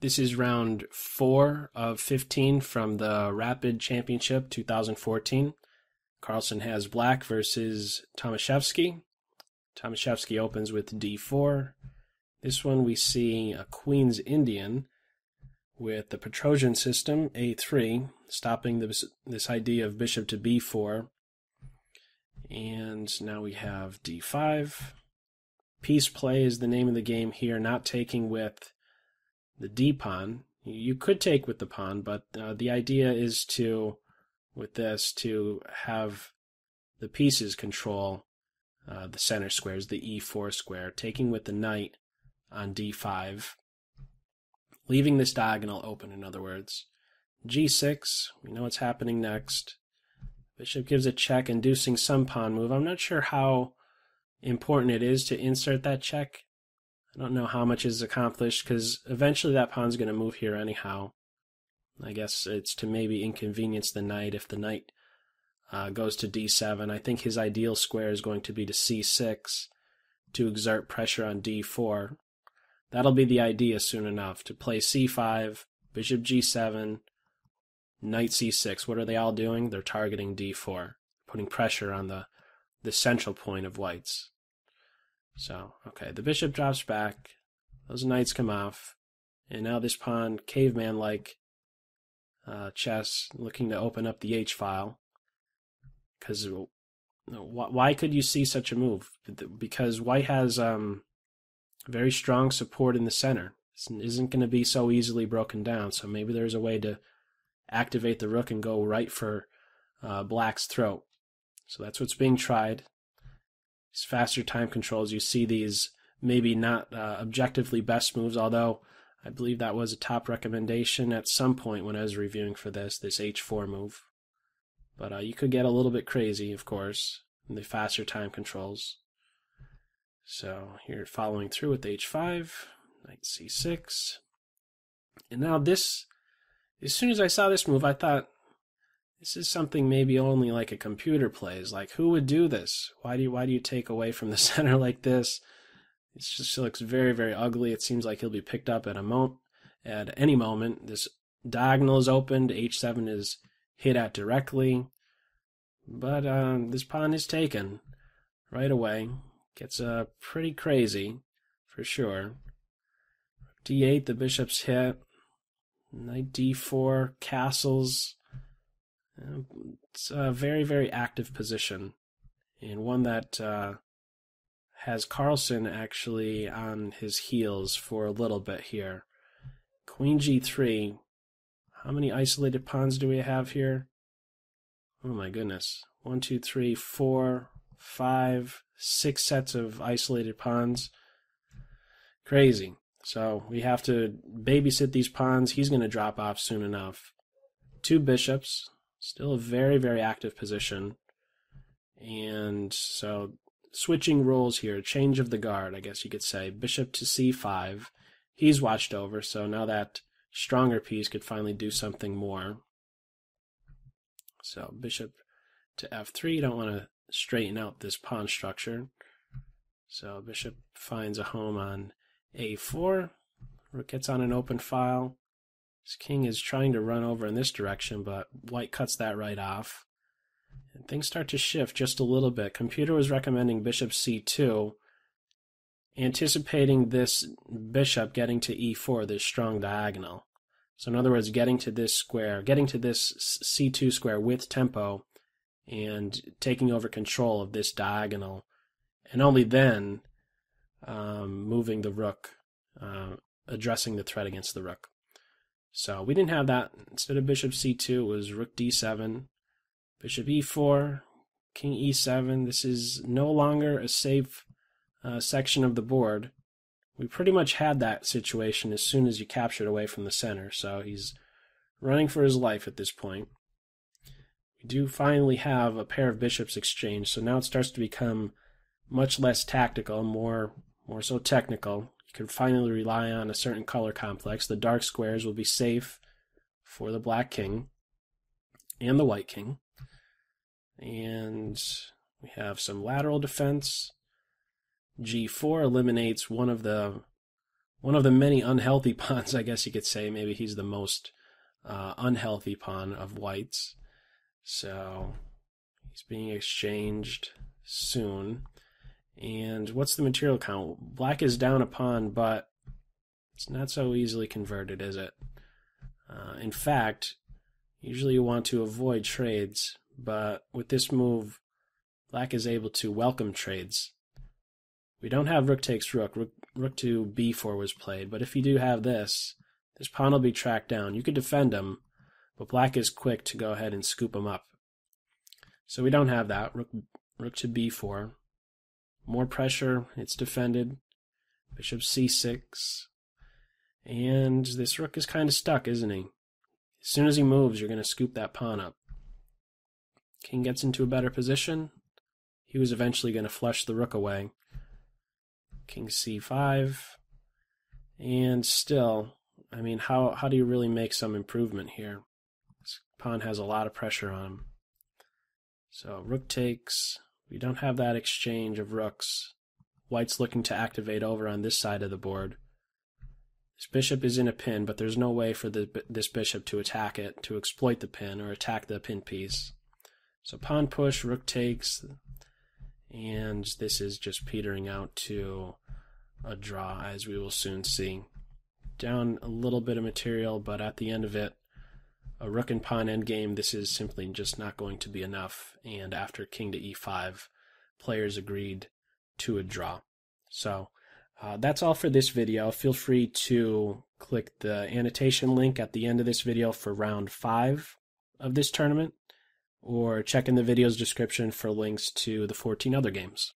This is round 4 of 15 from the Rapid Championship 2014. Carlsen has black versus Tomashevsky. Tomashevsky opens with d4. This one we see a Queen's Indian with the Petrosian System, a3, stopping this idea of bishop to b4. And now we have d5. Piece play is the name of the game here, not taking with the d-pawn. You could take with the pawn, but the idea is to, with this, to have the pieces control the center squares, the e4 square, taking with the knight on d5, leaving this diagonal open, in other words. g6, we know what's happening next. Bishop gives a check, inducing some pawn move. I'm not sure how important it is to insert that check. I don't know how much is accomplished, because eventually that pawn's going to move here anyhow. I guess it's to maybe inconvenience the knight if the knight goes to d7. I think his ideal square is going to be to c6 to exert pressure on d4. That'll be the idea soon enough, to play c5, bishop g7, knight c6. What are they all doing? They're targeting d4, putting pressure on the central point of white's. So, okay, the bishop drops back, those knights come off, and now this pawn, caveman-like chess, looking to open up the h-file. Because why could you see such a move? Because white has very strong support in the center. It isn't going to be so easily broken down, so maybe there's a way to activate the rook and go right for black's throat. So that's what's being tried. These faster time controls, you see these maybe not objectively best moves, although I believe that was a top recommendation at some point when I was reviewing for this h4 move. But you could get a little bit crazy, of course, in the faster time controls. So here, following through with h5, knight c6. And now this, as soon as I saw this move, I thought, this is something maybe only like a computer plays. Like, who would do this? Why do you take away from the center like this? It just looks very, very ugly. It seems like he'll be picked up at any moment. This diagonal is opened. h7 is hit at directly. But this pawn is taken right away. Gets pretty crazy, for sure. d8, the bishop's hit. Knight d4, castles. It's a very, very active position, and one that has Carlsen actually on his heels for a little bit here. Queen g3. How many isolated pawns do we have here? Oh my goodness. 1, 2, 3, 4, 5, 6 sets of isolated pawns. Crazy. So we have to babysit these pawns. He's going to drop off soon enough. 2 bishops. Still a very, very active position. And so switching roles here, change of the guard, I guess you could say. Bishop to c5. He's watched over, so now that stronger piece could finally do something more. So bishop to f3. You don't want to straighten out this pawn structure. So bishop finds a home on a4. Rook gets on an open file. This king is trying to run over in this direction, but white cuts that right off. And things start to shift just a little bit. Computer was recommending bishop c2, anticipating this bishop getting to e4, this strong diagonal. So in other words, getting to this square, getting to this c2 square with tempo, and taking over control of this diagonal, and only then moving the rook, addressing the threat against the rook. So we didn't have that. Instead of bishop c2, it was rook d7, bishop e4, king e7. This is no longer a safe section of the board. We pretty much had that situation as soon as you captured away from the center, so he's running for his life at this point. We do finally have a pair of bishops exchanged, so now it starts to become much less tactical, more so technical. You can finally rely on a certain color complex. The dark squares will be safe for the black king and the white king. And we have some lateral defense. g4 eliminates one of the one of the many unhealthy pawns, I guess you could say. Maybe he's the most unhealthy pawn of white's. So he's being exchanged soon. And what's the material count? Black is down a pawn, but it's not so easily converted, is it? In fact, usually you want to avoid trades, but with this move, Black is able to welcome trades. We don't have rook takes rook. Rook to b4 was played, but if you do have this pawn will be tracked down. You could defend him, but Black is quick to go ahead and scoop him up. So we don't have that. Rook to b4. More pressure. It's defended. Bishop c6. And this rook is kind of stuck, isn't he? As soon as he moves, you're going to scoop that pawn up. King gets into a better position. He was eventually going to flush the rook away. King c5. And still, I mean, how do you really make some improvement here? This pawn has a lot of pressure on him. So rook takes. We don't have that exchange of rooks. White's looking to activate over on this side of the board. This bishop is in a pin, but there's no way for this bishop to attack it, to exploit the pin or attack the pin piece. So pawn push, rook takes, and this is just petering out to a draw, as we will soon see. Down a little bit of material, but at the end of it, a rook and pawn endgame, this is simply just not going to be enough, and after king to e5, players agreed to a draw. So that's all for this video. Feel free to click the annotation link at the end of this video for round 5 of this tournament, or check in the video's description for links to the 14 other games.